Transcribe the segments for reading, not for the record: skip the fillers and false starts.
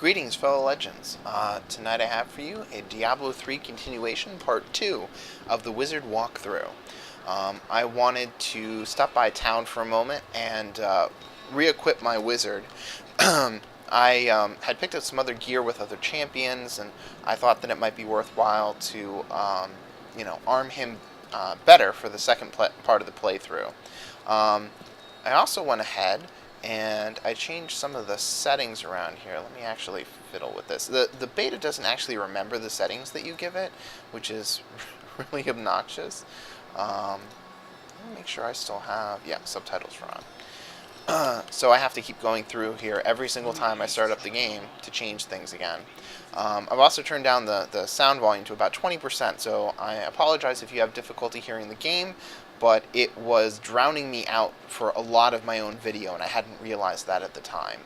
Greetings, fellow legends. Tonight I have for you a Diablo 3 continuation, part 2 of the Wizard walkthrough. I wanted to stop by town for a moment and re-equip my Wizard. I had picked up some other gear with other champions, and I thought that it might be worthwhile to, arm him better for the second part of the playthrough. I also went ahead and I changed some of the settings around here. Let me actually fiddle with this. The beta doesn't actually remember the settings that you give it, which is really obnoxious. Let me make sure I still have, subtitles are on. So I have to keep going through here every single time I start up the game to change things again. I've also turned down the sound volume to about 20%, so I apologize if you have difficulty hearing the game, but it was drowning me out for a lot of my own video, and I hadn't realized that at the time.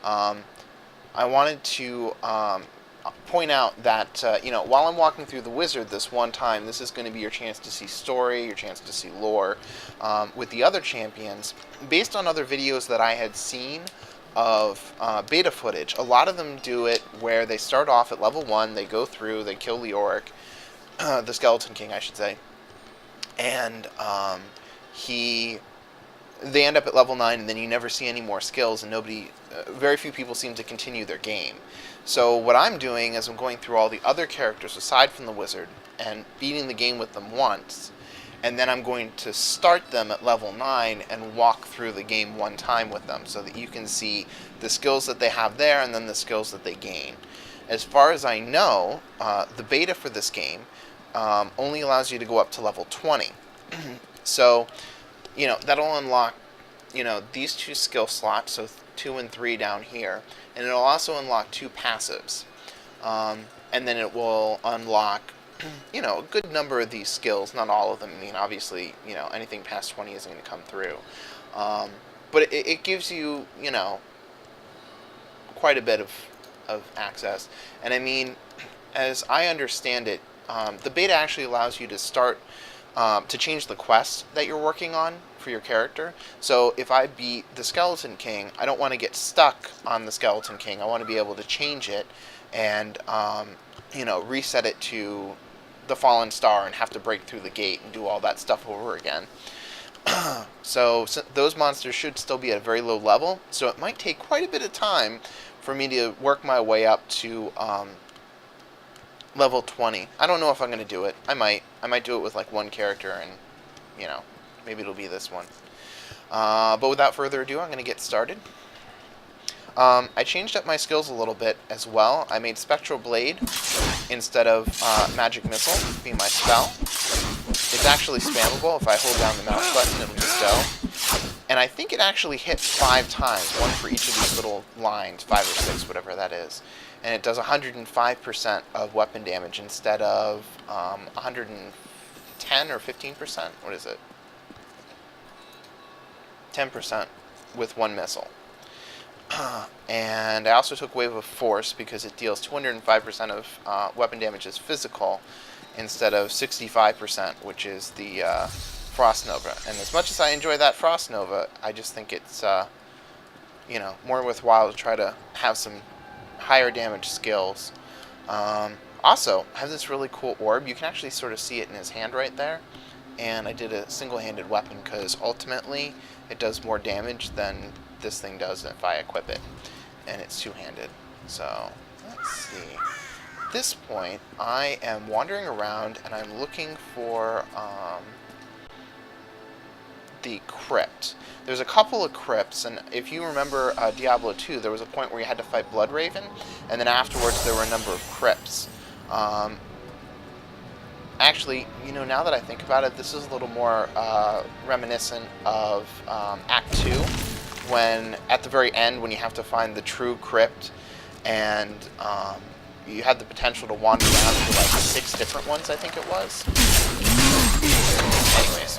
I wanted to point out that, while I'm walking through the Wizard this one time, this is going to be your chance to see story, your chance to see lore. With the other champions, based on other videos that I had seen of beta footage, a lot of them do it where they start off at level 1, they go through, they kill Leoric, the Skeleton King, I should say, and they end up at level 9, and then you never see any more skills, and very few people seem to continue their game. So what I'm doing is I'm going through all the other characters aside from the Wizard and beating the game with them once, and then I'm going to start them at level 9 and walk through the game one time with them so that you can see the skills that they have there and then the skills that they gain. As far as I know, the beta for this game only allows you to go up to level 20. So, that'll unlock, these two skill slots, so 2 and 3 down here, and it'll also unlock 2 passives. And then it will unlock, a good number of these skills, not all of them. I mean, obviously, anything past 20 isn't going to come through. But it gives you, quite a bit of access. And I mean, as I understand it, the beta actually allows you to start to change the quest that you're working on for your character. So if I beat the Skeleton King, I don't want to get stuck on the Skeleton King. I want to be able to change it and, reset it to the Fallen Star and have to break through the gate and do all that stuff over again. So those monsters should still be at a very low level, so it might take quite a bit of time for me to work my way up to level 20. I don't know if I'm going to do it. I might do it with like one character, and maybe it'll be this one. But without further ado, I'm going to get started. I changed up my skills a little bit as well. I made Spectral Blade instead of Magic Missile be my spell. It's actually spammable. If I hold down the mouse button, it'll just go. And I think it actually hits 5 times, one for each of these little lines, 5 or 6, whatever that is. And it does 105% of weapon damage instead of 110 or 15%. What is it? 10% with one missile. And I also took Wave of Force because it deals 205% of weapon damage as physical instead of 65%, which is the Frost Nova. And as much as I enjoy that Frost Nova, I just think it's more worthwhile to try to have some higher damage skills. Also, I have this really cool orb. You can actually sort of see it in his hand right there. And I did a single-handed weapon because ultimately it does more damage than this thing does if I equip it. And it's two-handed. So, let's see. At this point, I am wandering around and I'm looking for the crypt. There's a couple of crypts, and if you remember Diablo 2, there was a point where you had to fight Bloodraven, and then afterwards there were a number of crypts. Actually, now that I think about it, this is a little more reminiscent of Act 2, when at the very end, when you have to find the true crypt, and you had the potential to wander around to like 6 different ones, I think it was. Anyways.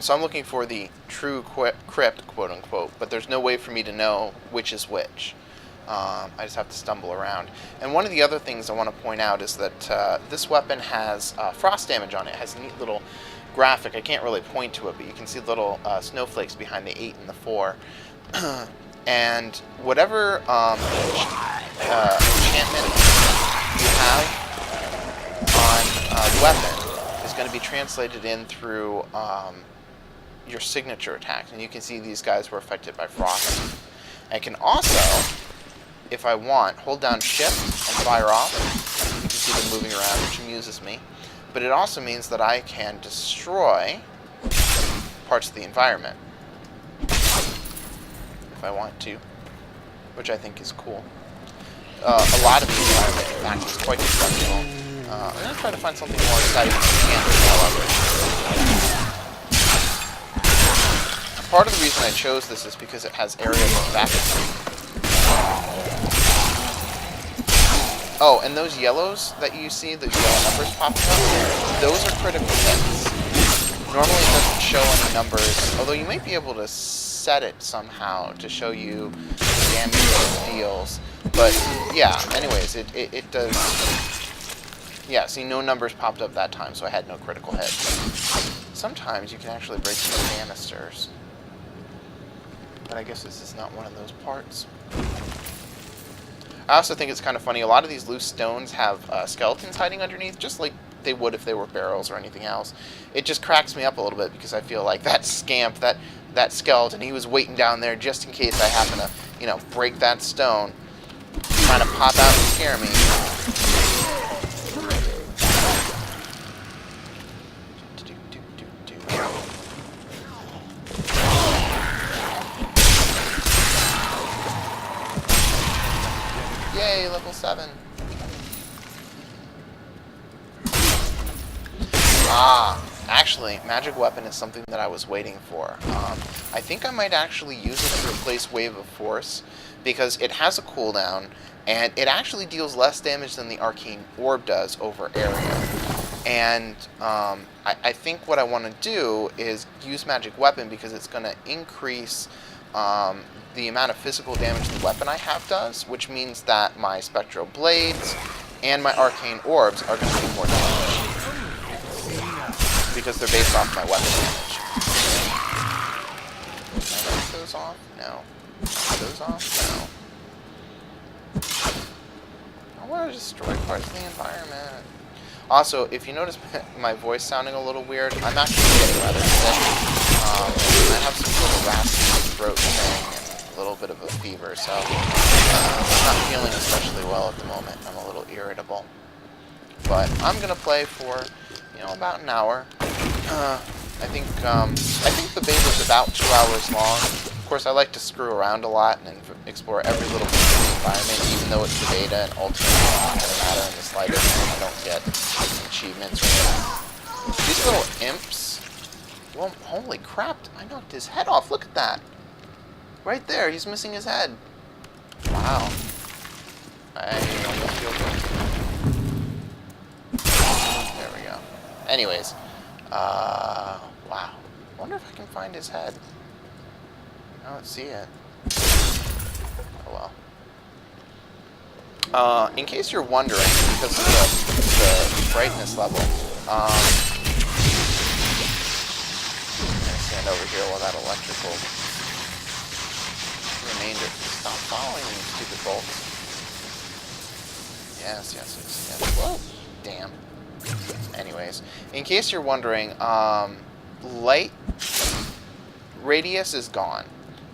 So I'm looking for the true crypt, quote-unquote, but there's no way for me to know which is which. I just have to stumble around. And one of the other things I want to point out is that this weapon has frost damage on it. It has a neat little graphic. I can't really point to it, but you can see little snowflakes behind the 8 and the 4. and whatever enchantment you have on weapon is going to be translated in through your signature attacks. And you can see these guys were affected by frost. I can also, if I want, hold down shift and fire off. You can see them moving around, which amuses me. But it also means that I can destroy parts of the environment if I want to, which I think is cool. A lot of the environment, in fact, is quite destructible. I'm going to try to find something more exciting than canvas, however. Part of the reason I chose this is because it has area of effect. Oh, and those yellows that you see, those yellow numbers popping up, those are critical hits. Normally it doesn't show any numbers, although you might be able to set it somehow to show you the damage that it deals. But yeah, anyways, it does. Yeah, see, no numbers popped up that time, so I had no critical hits. Sometimes you can actually break through canisters. But I guess this is not one of those parts. I also think it's kind of funny. A lot of these loose stones have skeletons hiding underneath, just like they would if they were barrels or anything else. It just cracks me up a little bit because I feel like that scamp, that skeleton, he was waiting down there just in case I happen to, you know, break that stone, trying to pop out and scare me. Yay, level 7. Actually, magic weapon is something that I was waiting for. I think I might actually use it to replace Wave of Force, because it has a cooldown, and it actually deals less damage than the Arcane Orb does over area. And I think what I want to do is use magic weapon because it's going to increase the amount of physical damage the weapon I have does, which means that my Spectral Blades and my Arcane Orbs are going to do more damage because they're based off my weapon damage. Can I knock those off? No. Knock those off? No. I want to destroy parts of the environment. Also, if you notice my voice sounding a little weird, I'm actually getting rather sick. I have some sort of raspy throat thing and a little bit of a fever, so I'm not feeling especially well at the moment. I'm a little irritable. But I'm gonna play for, you know, about an hour. I think the beta is about 2 hours long. Of course, I like to screw around a lot and explore every little piece of the environment, even though it's the beta and ultimately it doesn't matter in the slightest. I don't get achievements or anything. These little imps. Well, holy crap! I knocked his head off. Look at that. Right there, he's missing his head. Wow. I almost feel good. There we go. Anyways, wow. I wonder if I can find his head. I don't see it. Oh well. In case you're wondering, because of the brightness level, I'm gonna stand over here while that electrical remainder. Stop following me, stupid bolts. Yes. Whoa, damn. Anyways, in case you're wondering, light radius is gone.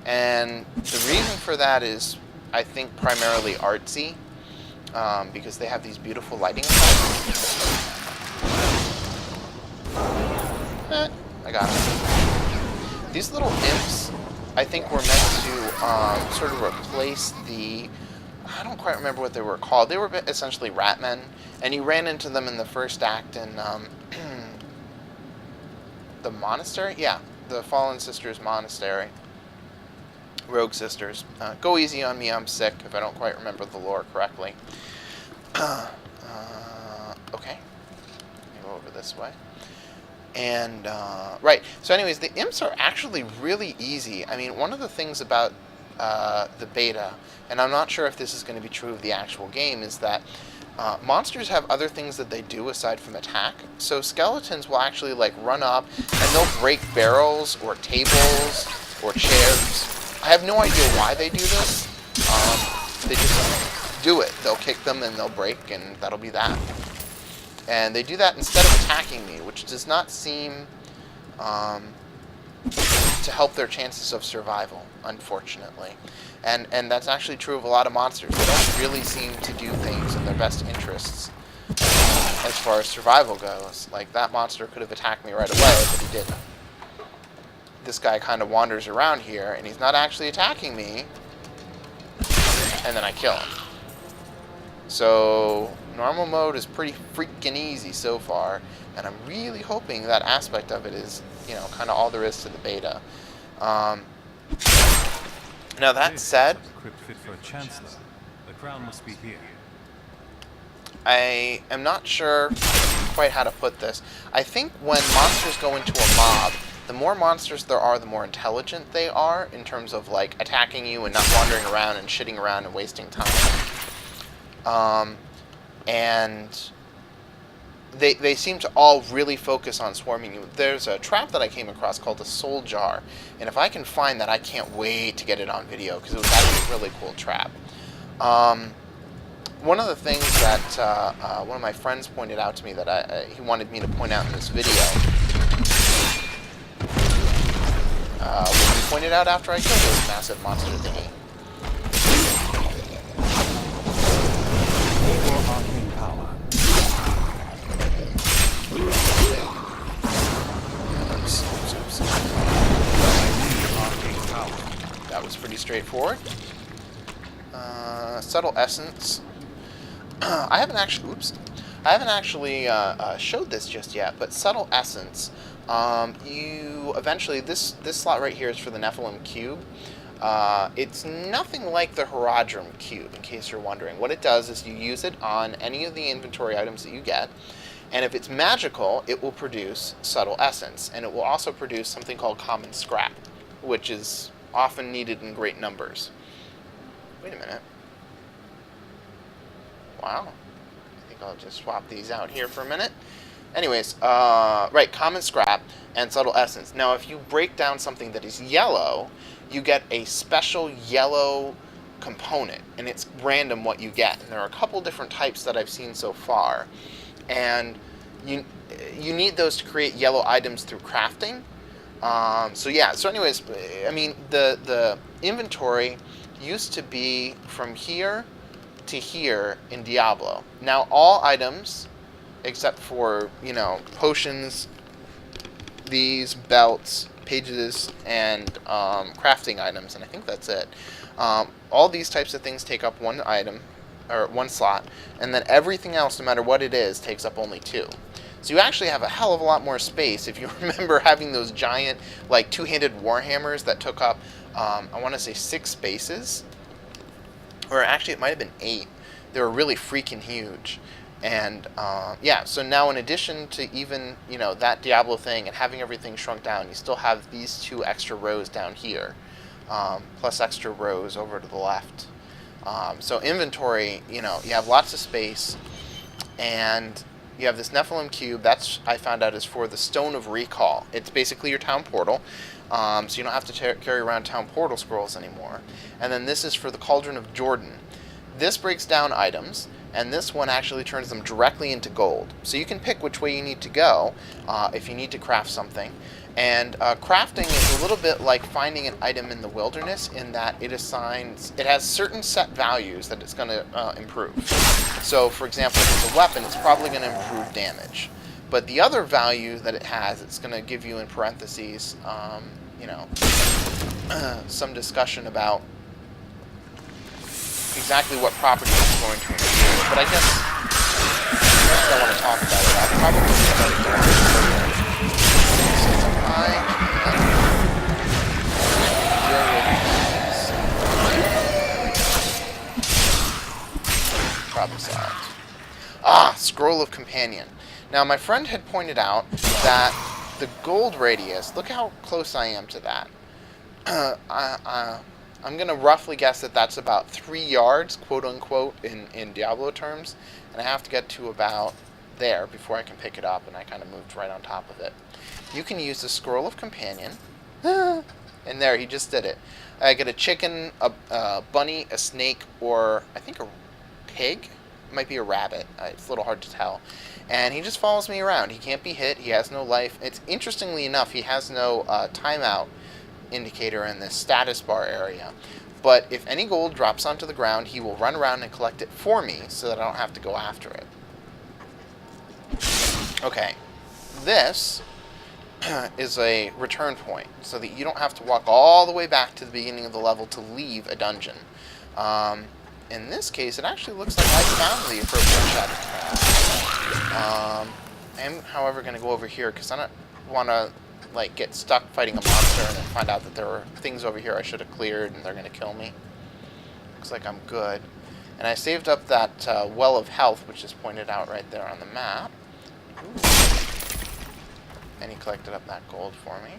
And the reason for that is, I think, primarily artsy, because they have these beautiful lighting effects. I got it. These little imps, I think, were meant to sort of replace the... I don't quite remember what they were called. They were essentially rat men, and you ran into them in the first act in the monastery? Yeah, the Fallen Sisters Monastery. Rogue Sisters. Go easy on me, I'm sick, if I don't quite remember the lore correctly. Okay. Let me go over this way. And, right, so anyways, the imps are actually really easy. I mean, one of the things about the beta, and I'm not sure if this is going to be true of the actual game, is that monsters have other things that they do aside from attack. So skeletons will actually, like, run up, and they'll break barrels, or tables, or chairs. I have no idea why they do this. They just do it. They'll kick them and they'll break, and that'll be that. And they do that instead of attacking me, which does not seem to help their chances of survival, unfortunately. And that's actually true of a lot of monsters. They don't really seem to do things in their best interests as far as survival goes. Like, that monster could have attacked me right away, but he didn't. This guy kind of wanders around here, and he's not actually attacking me, and then I kill him. So, normal mode is pretty freaking easy so far, and I'm really hoping that aspect of it is, you know, kind of all there is to the beta. Now, that said, I am not sure quite how to put this. I think when monsters go into a mob, the more monsters there are, the more intelligent they are in terms of, like, attacking you and not wandering around and shitting around and wasting time. And they seem to all really focus on swarming you. There's a trap that I came across called the Soul Jar, and if I can find that, I can't wait to get it on video, because it was actually a really cool trap. One of the things that one of my friends pointed out to me that he wanted me to point out in this video, will be pointed out after I kill this massive monster thingy. That was pretty straightforward. Subtle essence. I haven't actually showed this just yet, but subtle essence. You eventually, this slot right here is for the Nephilim cube. It's nothing like the Herodrum cube, in case you're wondering. What it does is you use it on any of the inventory items that you get, and if it's magical, it will produce subtle essence, and it will also produce something called common scrap, which is often needed in great numbers. Wait a minute. Wow. I think I'll just swap these out here for a minute. Anyways, right, common scrap and subtle essence. Now, if you break down something that is yellow, you get a special yellow component, and it's random what you get. And there are a couple different types that I've seen so far, and you need those to create yellow items through crafting. So yeah. So anyways, I mean, the inventory used to be from here to here in Diablo. Now all items, except for, you know, potions, these belts, pages, and crafting items, and I think that's it. All these types of things take up one item, or one slot, and then everything else, no matter what it is, takes up only two. So you actually have a hell of a lot more space if you remember having those giant, like, two-handed warhammers that took up, I want to say 6 spaces, or actually it might have been 8. They were really freaking huge. And yeah, so now in addition to even, you know, that Diablo thing and having everything shrunk down, you still have these 2 extra rows down here, plus extra rows over to the left. So inventory, you know, you have lots of space, and you have this Nephilim cube. That's, I found out, is for the Stone of Recall. It's basically your town portal, so you don't have to carry around town portal scrolls anymore. And then this is for the Cauldron of Jordan. This breaks down items, and this one actually turns them directly into gold. So you can pick which way you need to go if you need to craft something. And crafting is a little bit like finding an item in the wilderness, in that it has certain set values that it's going to improve. So, for example, if it's a weapon, it's probably going to improve damage. But the other value that it has, it's going to give you in parentheses, you know, some discussion about exactly what property it's going to improve. But I guess I don't want to talk about it. I'll probably start doing problem solved. Ah, Scroll of Companion. Now, my friend had pointed out that the gold radius, look how close I am to that. I'm going to roughly guess that that's about 3 yards, quote-unquote, in Diablo terms, and I have to get to about there before I can pick it up, and I kind of moved right on top of it. You can use the Scroll of Companion And there, he just did it. I get a chicken, a bunny, a snake, or I think a pig. It might be a rabbit. It's a little hard to tell. And he just follows me around. He can't be hit. He has no life. It's interestingly enough, he has no timeout indicator in this status bar area. But if any gold drops onto the ground, he will run around and collect it for me so that I don't have to go after it. Okay. This is a return point, so that you don't have to walk all the way back to the beginning of the level to leave a dungeon. In this case, it actually looks like I found the appropriate shattered craft. I am, however, going to go over here because I don't want to like get stuck fighting a monster and then find out that there were things over here I should have cleared and they're going to kill me. Looks like I'm good. And I saved up that well of health, which is pointed out right there on the map. Ooh. And he collected up that gold for me.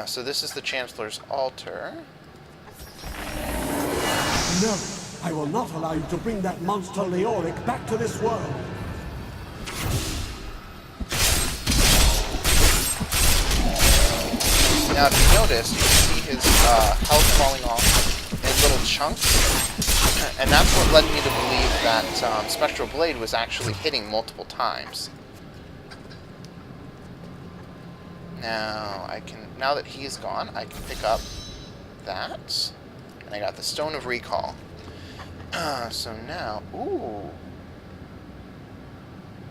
So this is the Chancellor's altar. No, I will not allow you to bring that monster Leoric back to this world. Now, if you notice, you can see his health falling off in little chunks. And that's what led me to believe that Spectral Blade was actually hitting multiple times. Now, now that he's gone, I can pick up that. And I got the Stone of Recall. So now, ooh.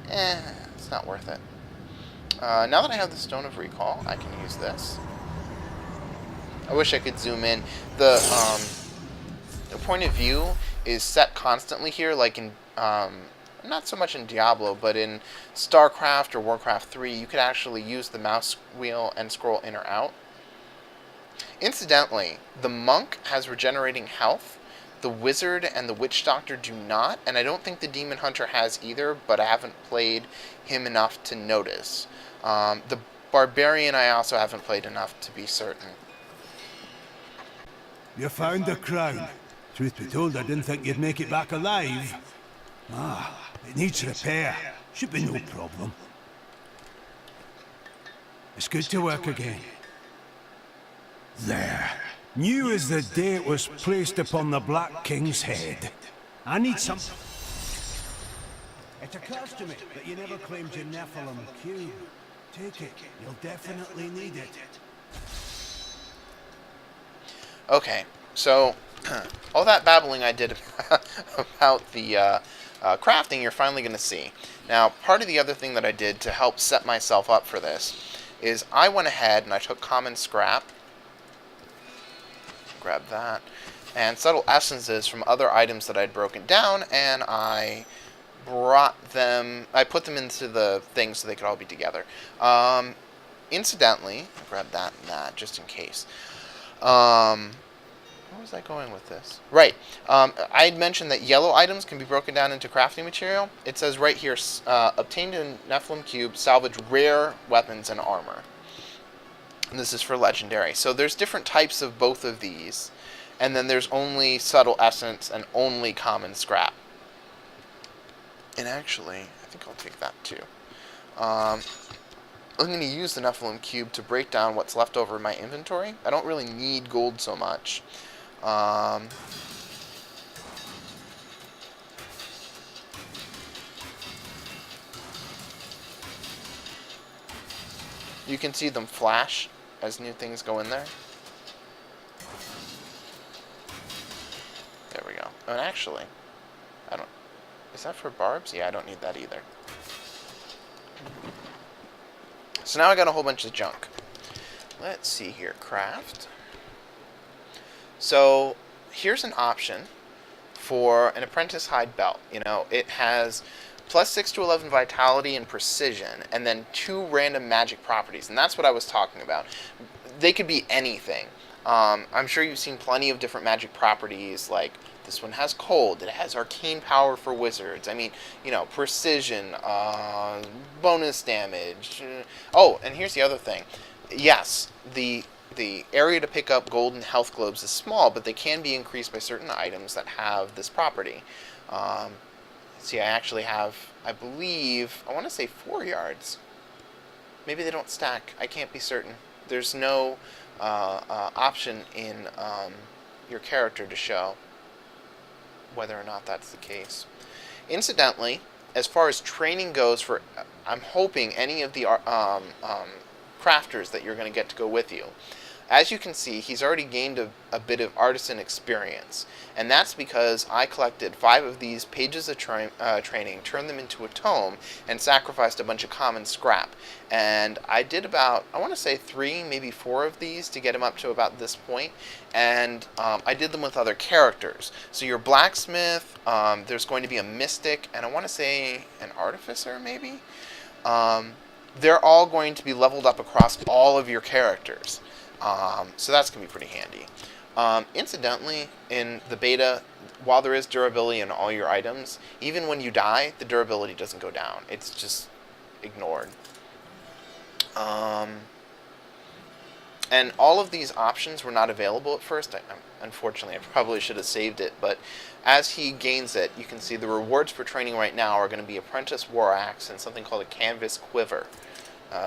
It's not worth it. Now that I have the Stone of Recall, I can use this. I wish I could zoom in. The point of view is set constantly here, like in not so much in Diablo, but in StarCraft or Warcraft 3, you could actually use the mouse wheel and scroll in or out. Incidentally, the monk has regenerating health, the wizard and the witch doctor do not, and I don't think the demon hunter has either, but I haven't played him enough to notice. The barbarian I also haven't played enough to be certain. You found the crown. Truth be told, I didn't think you'd make it back alive. It needs repair. Should be no problem. It's good to work again. There. New as the day it was placed upon the Black King's head. I need some... It occurs to me that you never claimed your Nephilim cube. Take it. You'll definitely need it. Okay, so all that babbling I did about the crafting, you're finally going to see. Now, part of the other thing that I did to help set myself up for this is I went ahead and I took common scrap, grab that, and subtle essences from other items that I'd broken down, and I put them into the thing so they could all be together. Incidentally, grab that and that just in case. Where was I going with this? Right. I had mentioned that yellow items can be broken down into crafting material. It says right here, obtained in Nephilim Cube, salvage rare weapons and armor. And this is for legendary. So there's different types of both of these. And then there's only subtle essence and only common scrap. And actually, I think I'll take that too. I'm going to use the Nephilim Cube to break down what's left over in my inventory. I don't really need gold so much. You can see them flash as new things go in there. There we go. And actually, is that for barbs? Yeah, I don't need that either. So now I got a whole bunch of junk. Let's see here, craft. So here's an option for an apprentice hide belt. You know, it has plus 6 to 11 vitality and precision, and then 2 random magic properties, and that's what I was talking about. They could be anything. I'm sure you've seen plenty of different magic properties, like this one has cold, it has arcane power for wizards. I mean, you know, precision, bonus damage. Oh, and here's the other thing. Yes, the area to pick up golden health globes is small, but they can be increased by certain items that have this property. See, I actually have, I believe, I want to say 4 yards. Maybe they don't stack. I can't be certain. there's no option in your character to show whether or not that's the case. Incidentally, as far as training goes for, I'm hoping any of the crafters that you're going to get to go with you. As you can see, he's already gained a bit of artisan experience, and that's because I collected 5 of these pages of training, turned them into a tome, and sacrificed a bunch of common scrap. And I did about, I want to say 3, maybe 4 of these to get him up to about this point, and I did them with other characters. So your blacksmith, there's going to be a mystic, and I want to say an artificer, maybe? They're all going to be leveled up across all of your characters. So that's going to be pretty handy. Incidentally, in the beta, while there is durability in all your items, even when you die, the durability doesn't go down. It's just ignored. And all of these options were not available at first. Unfortunately, I probably should have saved it, but as he gains it, you can see the rewards for training right now are going to be Apprentice War Axe and something called a Canvas Quiver,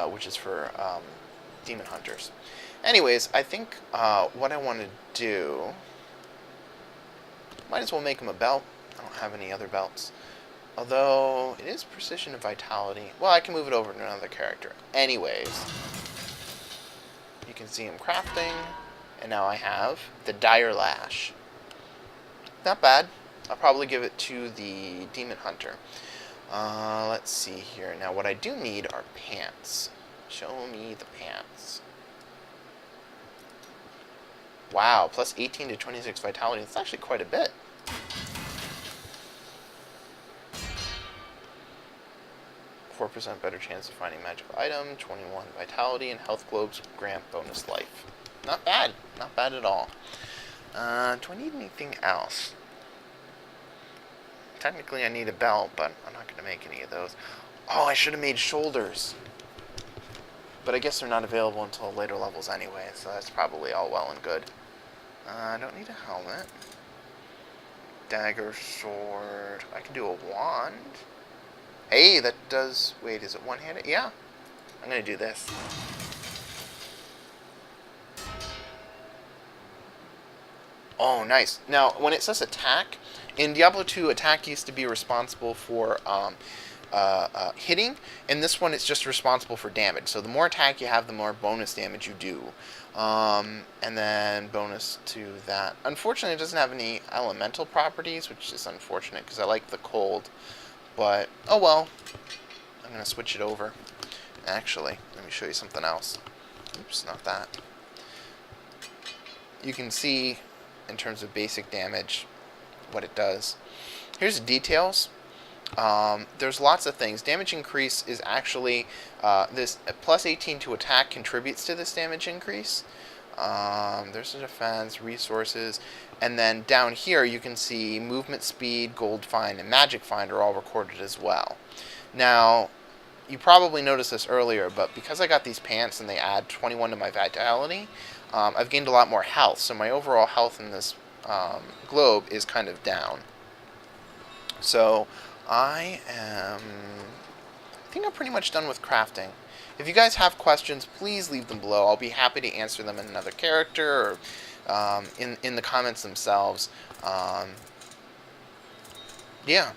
which is for Demon Hunters. Anyways, I think what I want to do, might as well make him a belt. I don't have any other belts. Although, it is Precision and Vitality. Well, I can move it over to another character. Anyways, you can see him crafting, and now I have the Dire Lash. Not bad. I'll probably give it to the Demon Hunter. Let's see here. Now, what I do need are pants. Show me the pants. Wow, plus 18 to 26 vitality. That's actually quite a bit. %4 better chance of finding magical item, 21 vitality, and health globes grant bonus life. Not bad. Not bad at all. Do I need anything else? Technically I need a belt, but I'm not going to make any of those. Oh, I should have made shoulders. But I guess they're not available until later levels anyway, so that's probably all well and good. I don't need a helmet. Dagger, sword. I can do a wand. Hey, that does... Wait, is it one-handed? Yeah. I'm going to do this. Oh, nice. Now, when it says attack, in Diablo 2, attack used to be responsible for hitting. In this one, it's just responsible for damage. So the more attack you have, the more bonus damage you do. And then bonus to that. Unfortunately, it doesn't have any elemental properties, which is unfortunate because I like the cold. But, oh well. I'm going to switch it over. Actually, let me show you something else. Oops, not that. You can see, in terms of basic damage, what it does. Here's the details. There's lots of things. Damage increase is actually, this plus 18 to attack contributes to this damage increase. There's the defense, resources, and then down here you can see movement speed, gold find, and magic find are all recorded as well. Now, you probably noticed this earlier, but because I got these pants and they add 21 to my vitality, I've gained a lot more health, so my overall health in this globe is kind of down. So, I think I'm pretty much done with crafting. If you guys have questions, please leave them below. I'll be happy to answer them in another character or in the comments themselves. Yeah.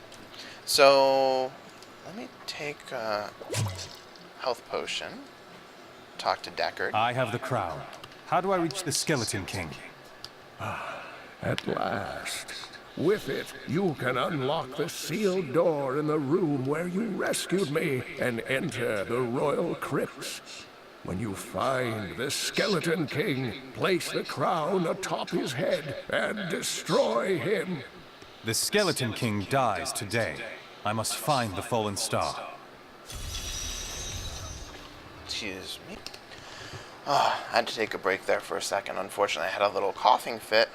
So, let me take a health potion. Talk to Deckard. I have the crown. How do I reach the Skeleton King? At last. With it, you can unlock the sealed door in the room where you rescued me and enter the royal crypts. When you find the Skeleton King, place the crown atop his head and destroy him. The Skeleton King dies today. I must find the fallen star. Excuse me. Oh, I had to take a break there for a second. Unfortunately, I had a little coughing fit.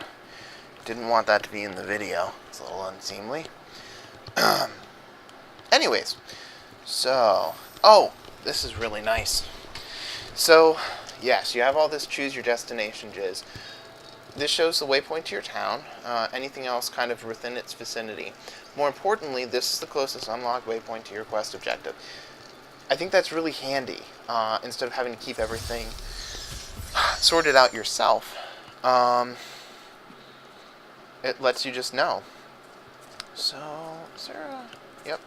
Didn't want that to be in the video. It's a little unseemly. Anyways, so... Oh, this is really nice. So, yes, you have all this choose your destination jizz. This shows the waypoint to your town. Anything else kind of within its vicinity. More importantly, this is the closest unlocked waypoint to your quest objective. I think that's really handy, instead of having to keep everything sort it out yourself, it lets you just know. So, is there a... Yep.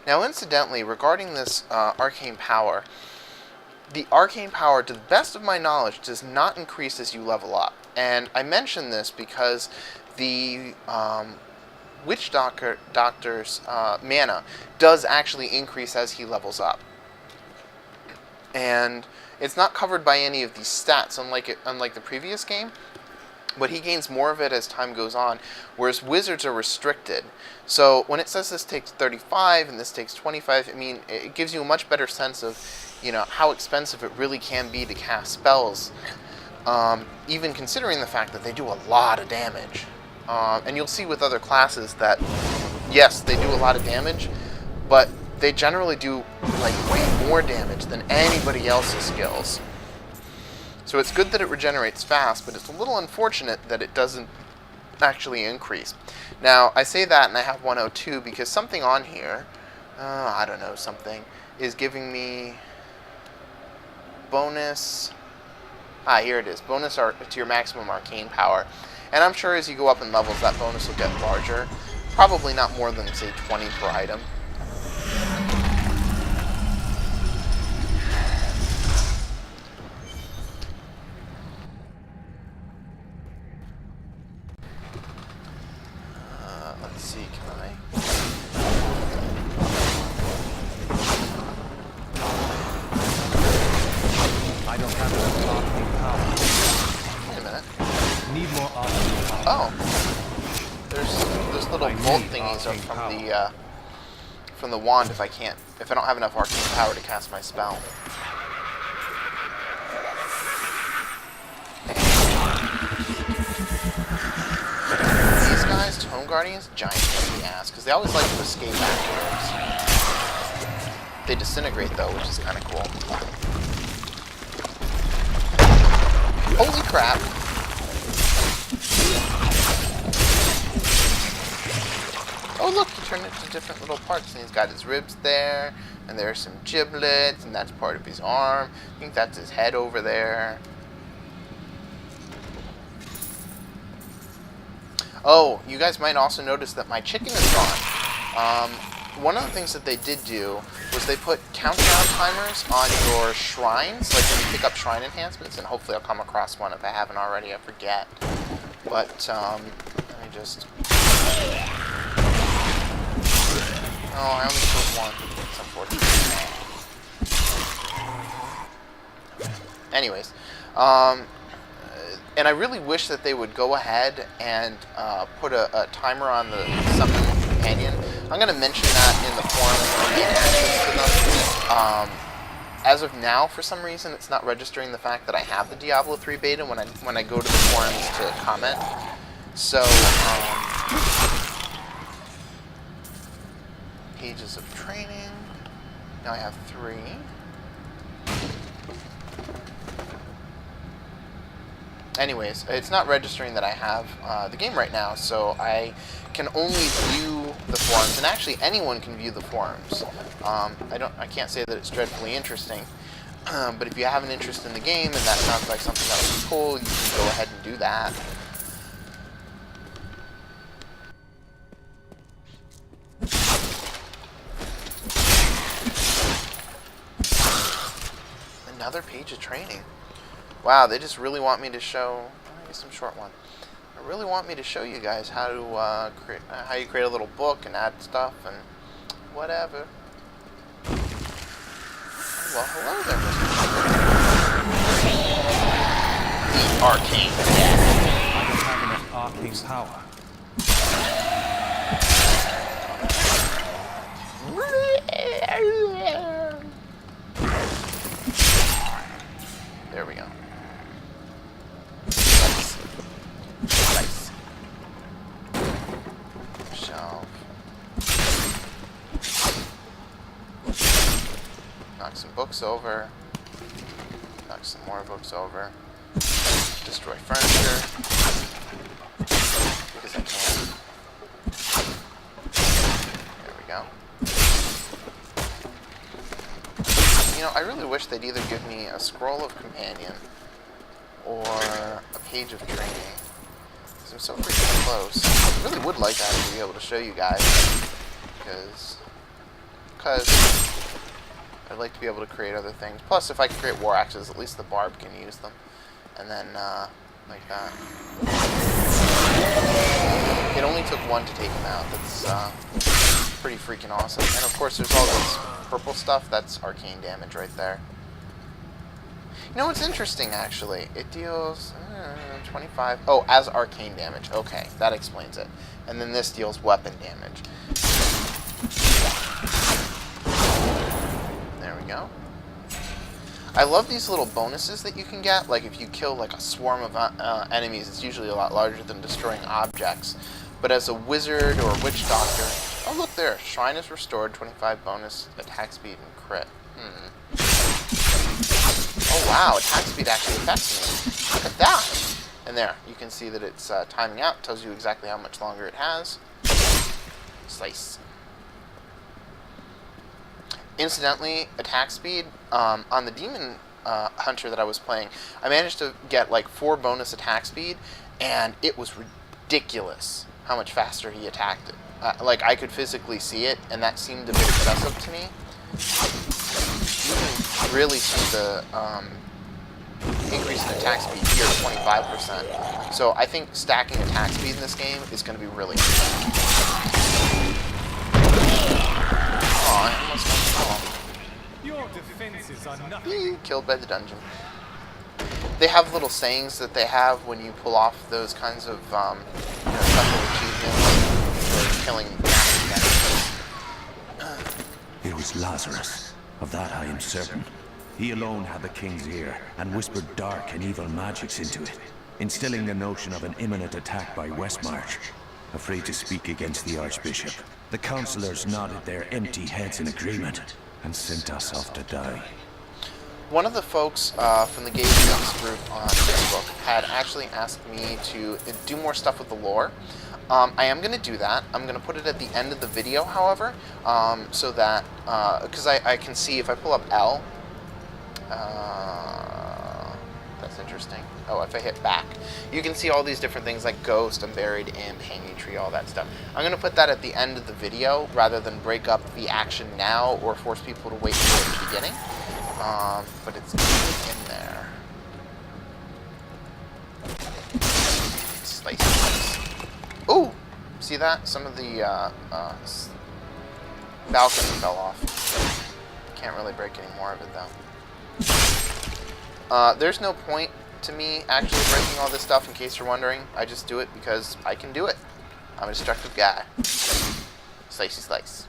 Now, incidentally, regarding this arcane power, the arcane power, to the best of my knowledge, does not increase as you level up. And I mention this because the Witch Doctor's mana does actually increase as he levels up. And it's not covered by any of these stats, unlike the previous game. But he gains more of it as time goes on, whereas wizards are restricted. So when it says this takes 35 and this takes 25, I mean, it gives you a much better sense of, you know, how expensive it really can be to cast spells, even considering the fact that they do a lot of damage. And you'll see with other classes that, yes, they do a lot of damage, but they generally do like way more damage than anybody else's skills. So it's good that it regenerates fast, but it's a little unfortunate that it doesn't actually increase. Now, I say that and I have 102 because something on here, I don't know, something, is giving me bonus... here it is. Bonus to your maximum arcane power. And I'm sure as you go up in levels, that bonus will get larger. Probably not more than, say, 20 per item. Let's see, can I? I don't have enough arcane power. Wait a minute. Need more arcane power. Oh, there's those little bolt thingies are from the wand. If I don't have enough arcane power to cast my spell. These guys, Home Guardians, giant pain in the ass because they always like to escape afterwards. They disintegrate though, which is kind of cool. Holy crap! Oh look, he turned into different little parts, and he's got his ribs there, and there's some giblets, and that's part of his arm. I think that's his head over there. Oh, you guys might also notice that my chicken is gone. One of the things that they did do was they put countdown timers on your shrines, like when you pick up shrine enhancements, and hopefully I'll come across one if I haven't already, I forget. But, let me just... Oh, I only killed one. That's unfortunate. Anyways, and I really wish that they would go ahead and put a timer on the summon companion. I'm going to mention that in the forums when I get access to them. As of now, for some reason, it's not registering the fact that I have the Diablo 3 beta when I go to the forums to comment. So, pages of training. Now I have 3. Anyways, it's not registering that I have the game right now, so I can only view the forums, and actually anyone can view the forums. I can't say that it's dreadfully interesting, but if you have an interest in the game and that sounds like something that would be cool, you can go ahead and do that. Another page of training. Wow, they just really want me to show. I guess some short one. They really want me to show you guys how to how you create a little book and add stuff and whatever. Well, hello there, Mr. The arcane. I don't have enough arcane power. There we go. Nice. Shelf. Knock some books over. Knock some more books over. Destroy furniture. Because I can. There we go. You know, I really wish they'd either give me a scroll of companion or a page of training. Because I'm so freaking close. I really would like that to be able to show you guys. Because I'd like to be able to create other things. Plus, if I can create war axes, at least the barb can use them. And then, like that. It only took one to take him out. That's pretty freaking awesome. And of course, there's all this purple stuff. That's arcane damage right there. You know what's interesting, actually? It deals 25... Oh, as arcane damage. Okay, that explains it. And then this deals weapon damage. There we go. I love these little bonuses that you can get. Like, if you kill, like, a swarm of enemies, it's usually a lot larger than destroying objects. But as a wizard or witch doctor... Oh, look there. Shrine is restored. 25 bonus attack speed and crit. Oh, wow. Attack speed actually affects me. Look at that. And there. You can see that it's timing out. Tells you exactly how much longer it has. Slice. Incidentally, attack speed, on the demon hunter that I was playing, I managed to get like 4 bonus attack speed, and it was ridiculous how much faster he attacked it. Like, I could physically see it, and that seemed a bit excessive to me. You can really see the increase in attack speed here at 25%. So I think stacking attack speed in this game is going to be really good. Oh, I almost got Your defenses are nothing. killed. Killed by the dungeon. They have little sayings that they have when you pull off those kinds of special achievements for killing massive enemies. It was Lazarus. Of that I am certain. He alone had the king's ear and whispered dark and evil magics into it, instilling the notion of an imminent attack by Westmarch. Afraid to speak against the Archbishop, the councillors nodded their empty heads in agreement and sent us off to die. One of the folks from the Gay Games group on Facebook had actually asked me to do more stuff with the lore. I am going to do that. I'm going to put it at the end of the video, however, so that, because I can see if I pull up L, that's interesting. Oh, if I hit back, you can see all these different things like Ghost, Unburied, Imp, Hanging Tree, all that stuff. I'm going to put that at the end of the video rather than break up the action now or force people to wait until the beginning. But it's in there. Slice. Ooh! See that? Some of the balcony fell off. Can't really break any more of it though. There's no point to me actually breaking all this stuff, in case you're wondering. I just do it because I can do it. I'm a destructive guy. Slicey slice.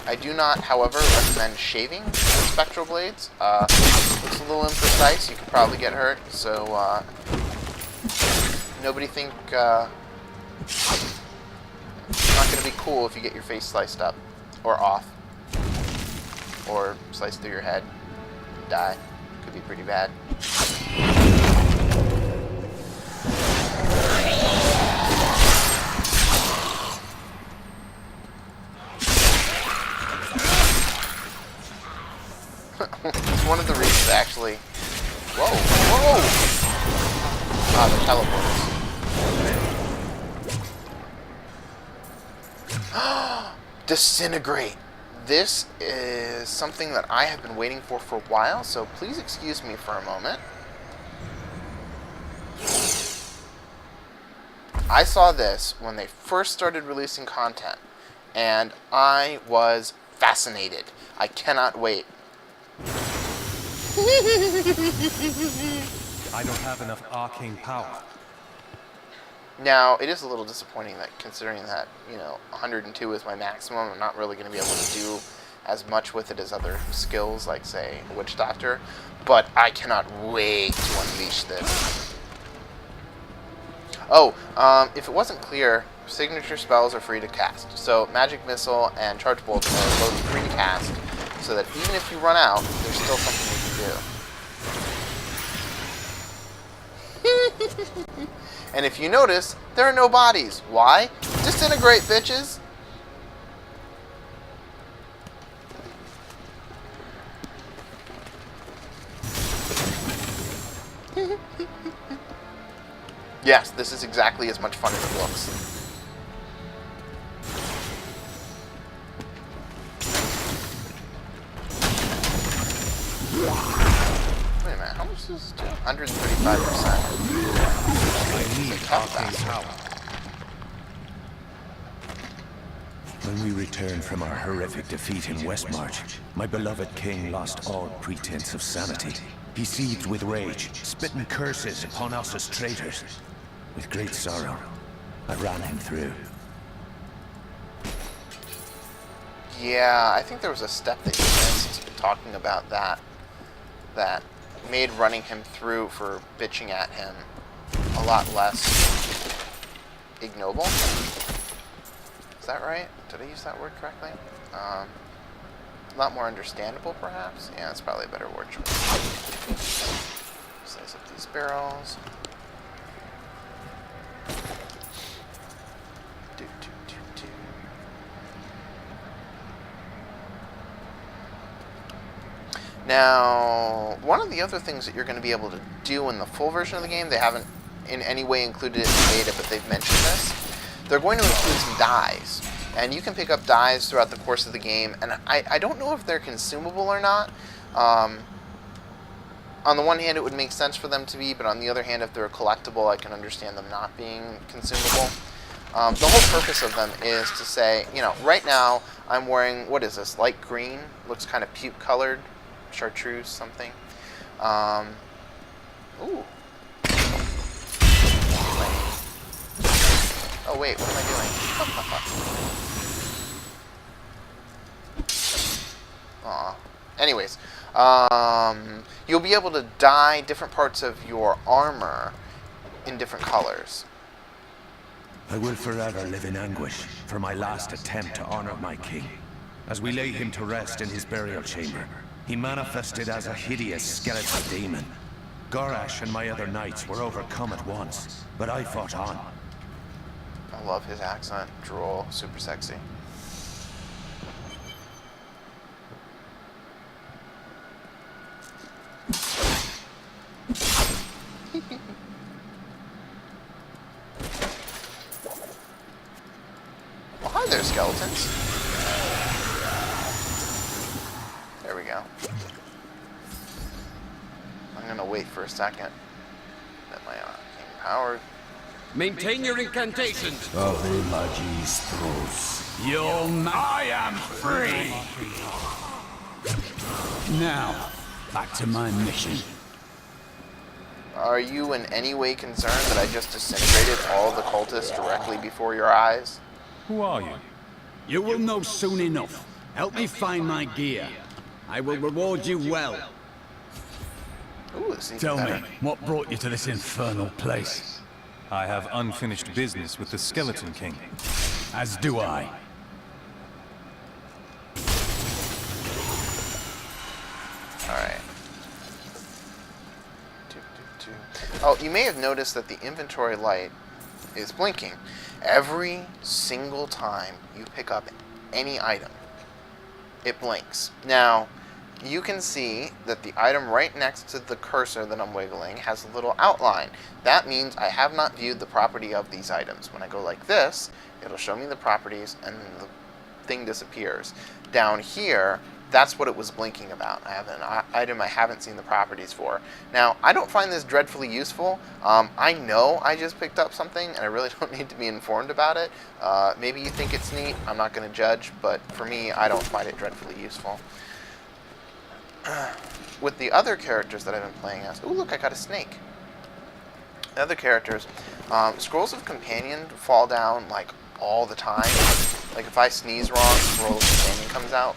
I do not, however, recommend shaving the spectral blades. Looks a little imprecise. You could probably get hurt. So nobody think it's not going to be cool if you get your face sliced up or off or sliced through your head and die. Could be pretty bad. It's one of the reasons, actually. Whoa, whoa! Ah, the teleporters. Disintegrate. This is something that I have been waiting for a while, so please excuse me for a moment. I saw this when they first started releasing content, and I was fascinated. I cannot wait. I don't have enough arcane power. Now, it is a little disappointing that, considering that, 102 is my maximum, I'm not really going to be able to do as much with it as other skills, like, say, a Witch Doctor, but I cannot wait to unleash this. Oh, if it wasn't clear, signature spells are free to cast. So, Magic Missile and Charge Bolt are both free to cast, so that even if you run out, there's still something you can do. And if you notice, there are no bodies. Why? Disintegrate, bitches! Yes, this is exactly as much fun as it looks. Wait a minute, how much does this do? 135%. I need arcane power. When we returned from our horrific defeat in Westmarch, my beloved king lost all pretense of sanity. He seethed with rage, spitting curses upon us as traitors. With great sorrow, I ran him through. Yeah, I think there was a step that you missed talking about that. That made running him through for bitching at him a lot less ignoble. Is that right? Did I use that word correctly? A lot more understandable, perhaps? Yeah, that's probably a better word choice. Size up these barrels. Do, do, do, do. Now, one of the other things that you're going to be able to do in the full version of the game, they haven't in any way included it in the beta, but they've mentioned this. They're going to include some dyes, and you can pick up dyes throughout the course of the game, and I don't know if they're consumable or not. On the one hand, it would make sense for them to be, but on the other hand, if they're a collectible, I can understand them not being consumable. The whole purpose of them is to say, you know, right now, I'm wearing, what is this, light green? Looks kind of puke-colored. Chartreuse, something. Ooh. Oh wait, what am I doing? Aw. Anyways, you'll be able to dye different parts of your armor in different colors. I will forever live in anguish for my last attempt to honor my king. As we lay him to rest in his burial chamber, he manifested as a hideous skeletal demon. Gorash and my other knights were overcome at once, but I fought on. I love his accent. Droll. Super sexy. Well, hi there, skeletons. There we go. I'm gonna wait for a second. Let my arcane power. Maintain your incantations. Ave Magistros. I am free! Now, back to my mission. Are you in any way concerned that I just disintegrated all the cultists directly before your eyes? Who are you? You will know soon enough. Help me find my gear. I will reward you well. Ooh, this is Tell better. me, what brought you to this infernal place? I have unfinished business with the Skeleton King. As do I. Alright. Oh, you may have noticed that the inventory light is blinking. Every single time you pick up any item, it blinks. Now, you can see that the item right next to the cursor that I'm wiggling has a little outline. That means I have not viewed the property of these items. When I go like this, it'll show me the properties and the thing disappears. Down here, that's what it was blinking about. I have an item I haven't seen the properties for. Now, I don't find this dreadfully useful. I know I just picked up something and I really don't need to be informed about it. Maybe you think it's neat. I'm not going to judge, but for me, I don't find it dreadfully useful. With the other characters that I've been playing as, ooh, look, I got a snake. The other characters, scrolls of companion fall down like all the time. Like if I sneeze wrong, scroll of companion comes out.